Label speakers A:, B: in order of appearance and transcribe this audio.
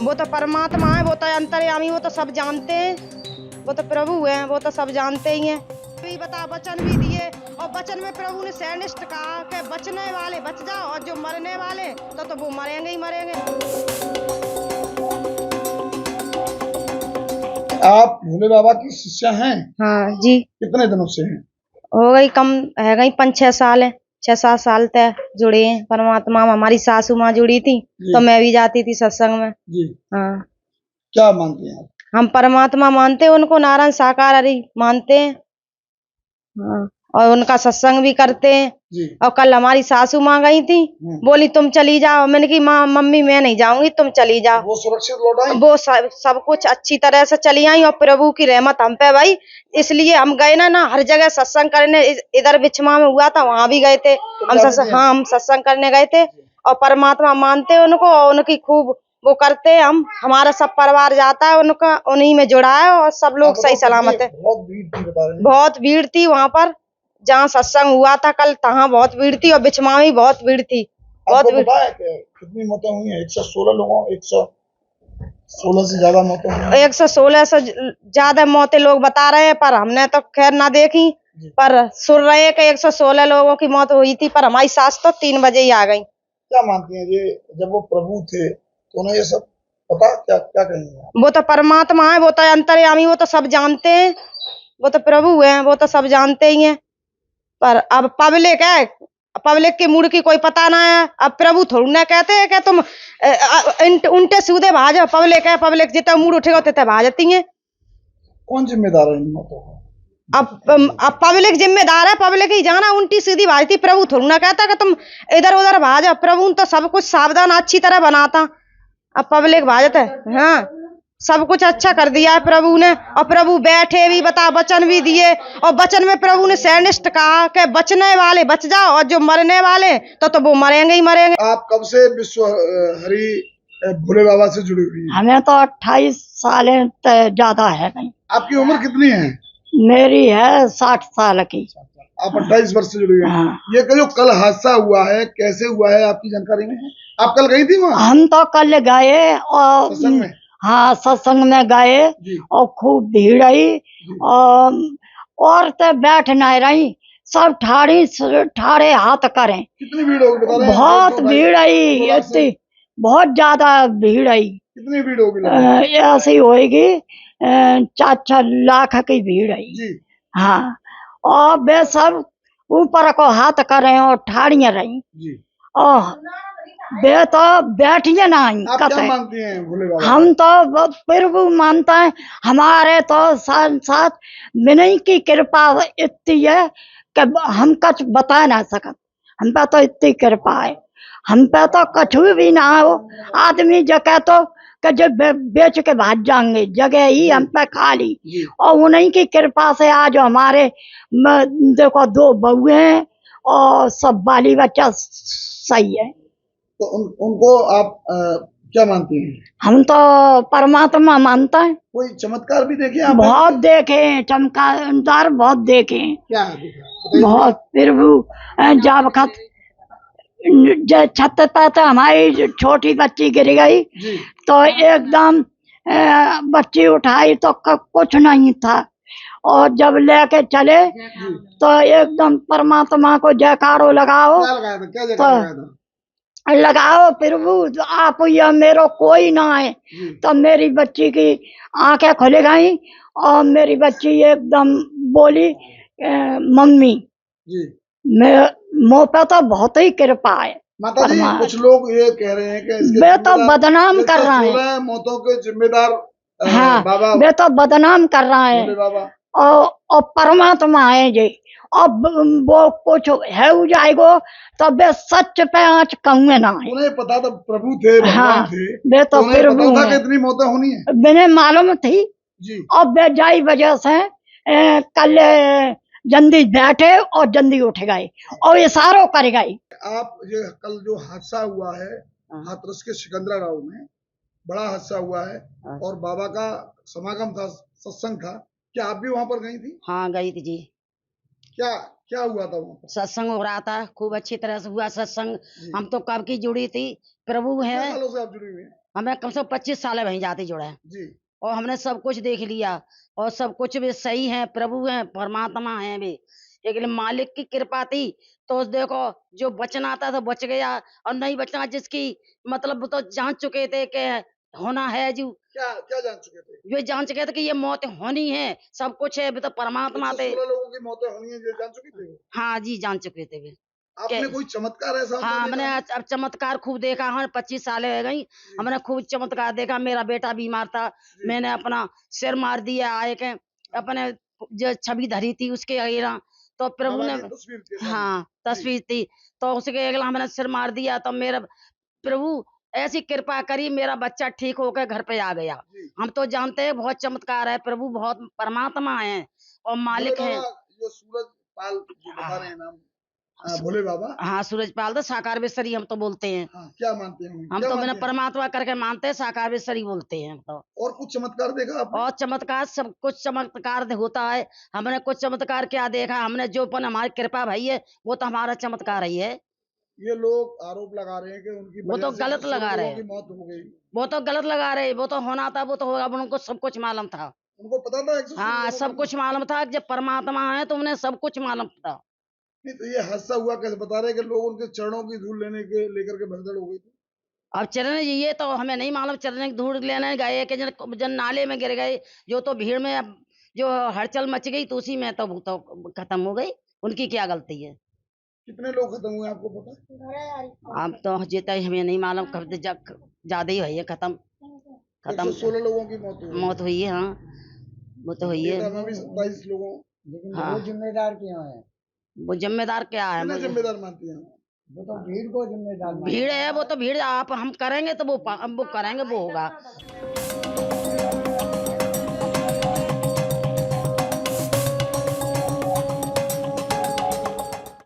A: वो तो परमात्मा है, वो तो अंतर्यामी, वो तो सब जानते हैं, वो तो प्रभु हैं, वो तो सब जानते ही हैं। भी बता वचन भी दिए, और वचन में प्रभु ने सैनिष्ठ कहा कि बचने वाले बच जाओ और जो मरने वाले तो वो मरेंगे ही मरेंगे।
B: आप भोले बाबा की शिष्या हैं?
A: हाँ जी।
B: कितने दिनों से हैं?
A: हो गई कम है गई 5-6 साल है, 6-7 साल तक जुड़े हैं परमात्मा में। हमारी सासू माँ जुड़ी थी तो मैं भी जाती थी सत्संग में
B: जी।
A: हाँ।
B: क्या मानते हैं आप?
A: हम परमात्मा मानते हैं उनको, नारायण साकार हरि मानते हैं हाँ। और उनका सत्संग भी करते हैं
B: जी।
A: और कल हमारी सासू माँ गई थी, बोली तुम चली जाओ। मैंने की माँ मम्मी मैं नहीं जाऊंगी, तुम चली जाओ।
B: वो सुरक्षित लौट आई?
A: वो सब कुछ अच्छी तरह से चली आई और प्रभु की रहमत हम पे भाई, इसलिए हम गए ना हर जगह सत्संग करने। इधर बिछमा में हुआ था वहां भी गए थे हम हम सत्संग करने गए थे और परमात्मा मानते हैं उनको और उनकी खूब वो करते हैं। हम हमारा सब परिवार जाता है उनका, उन्हीं में जुड़ा है और सब लोग सही सलामत है। बहुत भीड़ थी वहाँ पर जहाँ सत्संग हुआ था कल, तहाँ बहुत भीड़ थी और बिछमा में बहुत भीड़ थी। बहुत भीड़।
B: कितनी मौतें हुई हैं? 116 लोगों 116 से ज्यादा मौतें हुई हैं।
A: 116 से ज्यादा मौतें लोग बता रहे हैं, पर हमने तो खैर ना देखी, पर सुन रहे हैं कि 116 लोगों की मौत हुई थी। पर हमारी सास तो 3 बजे ही आ गई।
B: क्या मानती हैं ये, जब वो प्रभु थे तो उन्हें ये सब पता? क्या क्या कहेंगे?
A: वो तो परमात्मा है, वो तो अंतर्यामी, वो तो सब जानते हैं, वो तो प्रभु हैं, वो तो सब जानते ही हैं। पर अब पब्लिक है, पब्लिक के मूड की कोई पता ना है। अब प्रभु थोड़ी ना कहते हैं कि तुम उल्टे सीधे भाजो। पब्लिक है, पब्लिक जितना मूड उठेगा उतने भाजती है।
B: कौन जिम्मेदार है इन मौतों का?
A: अब पब्लिक जिम्मेदार है, पब्लिक ही जाना उल्टी सीधी भाजती। प्रभु थोड़ी ना कहता कि तुम इधर उधर भाजो। प्रभु तो सब कुछ सावधान अच्छी तरह बनाता, अब पब्लिक भाजत है हाँ। सब कुछ अच्छा कर दिया है प्रभु ने, और प्रभु बैठे भी बता वचन भी दिए, और वचन में प्रभु ने सैनिष्ठ कहा कि बचने वाले बच जाओ और जो मरने वाले तो वो मरेंगे ही मरेंगे।
B: आप कब से विश्व हरि भोले बाबा से जुड़ी हुई हैं?
C: हमें तो 28 साल ज्यादा है नहीं।
B: आपकी उम्र कितनी है?
C: मेरी है 60 साल की।
B: आप 28 वर्ष से जुड़ी हुई हैं।
C: हाँ।
B: ये जो कल हादसा हुआ है कैसे हुआ है आपकी जानकारी में है? आप कल गई थी वहाँ?
C: हम तो कल गए और
B: सत्संग में?
C: हाँ सत्संग में गए और खूब भीड़ आई और औरतें बैठ नहीं रही, सब ठाड़े हाथ करें।
B: कितनी भीड़ होगी बता रहे हैं?
C: बहुत भीड़ आई, इतनी बहुत ज्यादा भीड़ आई।
B: कितनी भीड़ होगी?
C: ऐसी होगी 4-4 लाख की भीड़ आई
B: जी।
C: हाँ। और वे सब ऊपर को हाथ कर रहे और ठाड़ियां रही
B: जी।
C: और वे तो बैठिए ना।
B: आप क्या मानती हैं भोले बाबा?
C: हम तो प्रभु मानता है, हमारे तो साथ विनय की कृपा इतनी है कि हम कुछ बता ना सकत। हम पे तो इतनी कृपा है, हम पे तो कुछ भी ना हो। आदमी जगह तो जब बेच के भाग जाएंगे, जगह ही हम पे खाली, और उन्हीं की कृपा से आज हमारे देखो 2 बहुए हैं और सब बाली बच्चा सही है।
B: तो उनको आप क्या मानती हैं?
C: हम तो परमात्मा मानता है।
B: कोई चमत्कार भी देखे आप?
C: बहुत देखे, चमत्कार बहुत देखे।
B: क्या
C: बहुत प्रभु जब छत पे तो हमारी छोटी बच्ची गिर गई तो एकदम बच्ची उठाई तो कुछ नहीं था, और जब लेके चले तो एकदम परमात्मा को जयकारो लगाओ। तो लगाओ प्रभु आप या मेरे कोई ना है, तो मेरी बच्ची की आंखें खुल गई और मेरी बच्ची एकदम बोली मम्मी। मुँह पे तो बहुत ही कृपा है।
B: माता जी कुछ लोग ये कह रहे हैं कि
C: वे तो बदनाम कर रहा है
B: मौतों के जिम्मेदार
C: हाँ
B: बाबा।
C: वे तो बदनाम कर रहा है
B: बाबा
C: और परमात्मा है जी, अब वो कुछ है हो जाएगो तो वे सच पे आँच कहूँगे ना है।
B: उन्हें पता था प्रभु थे, भगवान
C: हाँ
B: थे,
C: वे तो
B: उन्हें
C: फिर
B: पता था कि इतनी मौतें होनी है।
C: मैंने मालूम थी।
B: जी
C: अब वे जाई वजह से कल जल्दी बैठे और जल्दी उठ गए और इशारों कर गए।
B: आप ये कल जो हादसा हुआ है हाथरस के सिकंदरा गांव में, बड़ा हादसा हुआ है और बाबा का समागम था, सत्संग था, क्या आप भी वहां पर गई थी?
A: हाँ गई थी जी,
B: क्या क्या हुआ था वहां पर?
A: सत्संग हो रहा था, खूब अच्छी तरह से हुआ सत्संग।
B: जी।
A: हम तो कब की जुड़ी थी, प्रभु
B: कितने
A: है,
B: सालों से आप जुड़ी हुई हैं?
A: हमें कम से कम 25 साल है वहीं जाते जुड़ा है
B: जी
A: और हमने सब कुछ देख लिया और सब कुछ भी सही है, प्रभु है, परमात्मा है भी, लेकिन मालिक की कृपा थी। तो देखो जो बचना था तो बच गया और नहीं बचना जिसकी मतलब वो तो जान चुके थे कि होना है, जो
B: क्या क्या जान चुके थे?
A: ये जान चुके थे कि ये मौत होनी है, सब कुछ है, अभी तो परमात्मा थे।
B: 116 लोगों की मौतें होनी है, ये जान चुके थे वो?
A: हाँ जी, जान चुके थे वे।
B: आपने कोई चमत्कार ऐसा होता
A: हाँ,
B: देखा
A: हमने
B: है?
A: अब चमत्कार खूब देखा है, 25 साल हो गई, हमने खूब चमत्कार देखा। मेरा बेटा बीमार था, मैंने अपना सिर मार दिया आए के, अपने जो छवि धरी थी उसके अगेला, तो प्रभु
B: बाबा
A: ने,
B: की तस्वीर के सामने।
A: हाँ
B: जी
A: तस्वीर थी, तो उसके अगला हमने सिर मार दिया, तो मेरा प्रभु ऐसी कृपा करी, मेरा बच्चा ठीक होकर घर पे आ गया।
B: जी।
A: हम तो जानते हैं बहुत चमत्कार है, प्रभु बहुत परमात्मा है और
B: भोले
A: मालिक
B: बाबा
A: है।
B: जो सूरज पाल जो बता रहे हैं नाम,
A: सु-
B: भोले बाबा,
A: हाँ, सूरजपाल तो साकार बेसरी हम तो बोलते हैं,
B: हाँ क्या मानते हैं उन्हें?
A: हम
B: क्या
A: तो मैंने
B: मानते हैं?
A: परमात्मा करके मानते हैं, साकार बेसरी बोलते हैं हम तो।
B: और कुछ चमत्कार देखा आपने?
A: और चमत्कार, सब कुछ चमत्कार होता है। हमने कुछ चमत्कार क्या देखा, हमने जो पन हमारी कृपा भई है वो तो हमारा चमत्कार ही है।
B: ये लोग आरोप लगा रहे हैं कि उनकी
A: वो तो
B: वजह से
A: गलत
B: 116
A: लगा रहे
B: लोगों
A: हैं,
B: की मौत हो गई।
A: वो तो गलत लगा रहे हैं, वो तो होना था, वो तो होगा, उनको सब कुछ मालूम था।
B: उनको पता था 116
A: हाँ,
B: लोगों
A: सब
B: की मौत?
A: कुछ मालूम था, जब परमात्मा है तो उन्हें सब कुछ मालूम था।
B: नहीं तो ये हादसा हुआ कैसे? बता रहे हैं कि लोग उनके चरणों की धूल लेने के लेकर के भगदड़ हो गई थी।
A: अब चरण ये तो हमें नहीं मालूम, चरण की धूल लेने गए कि जन नाले में गिर गए, जो तो भीड़ में अब जो हलचल मच गई तो उसी में तो वो तो खत्म हो गई, उनकी क्या गलती है।
B: कितने लोग खत्म हुए आपको पता है?
A: अब तो जितना ही हमें नहीं मालूम, कब ज्यादा ही हुई है, खत्म खत्म
B: 116 लोगों की मौत हुई।
A: मौत हुई है। हाँ, वो तो हुई है।
B: डेटा में भी 27 लोगों। लेकिन
A: हाँ,
B: वो जिम्मेदार क्यों है?
A: वो जिम्मेदार क्या है,
B: किन्हें जिम्मेदार मानती हैं? वो तो भीड़ को जिम्मेदार
A: भीड़ है, वो तो भीड़, आप हम करेंगे तो वो करेंगे, वो होगा।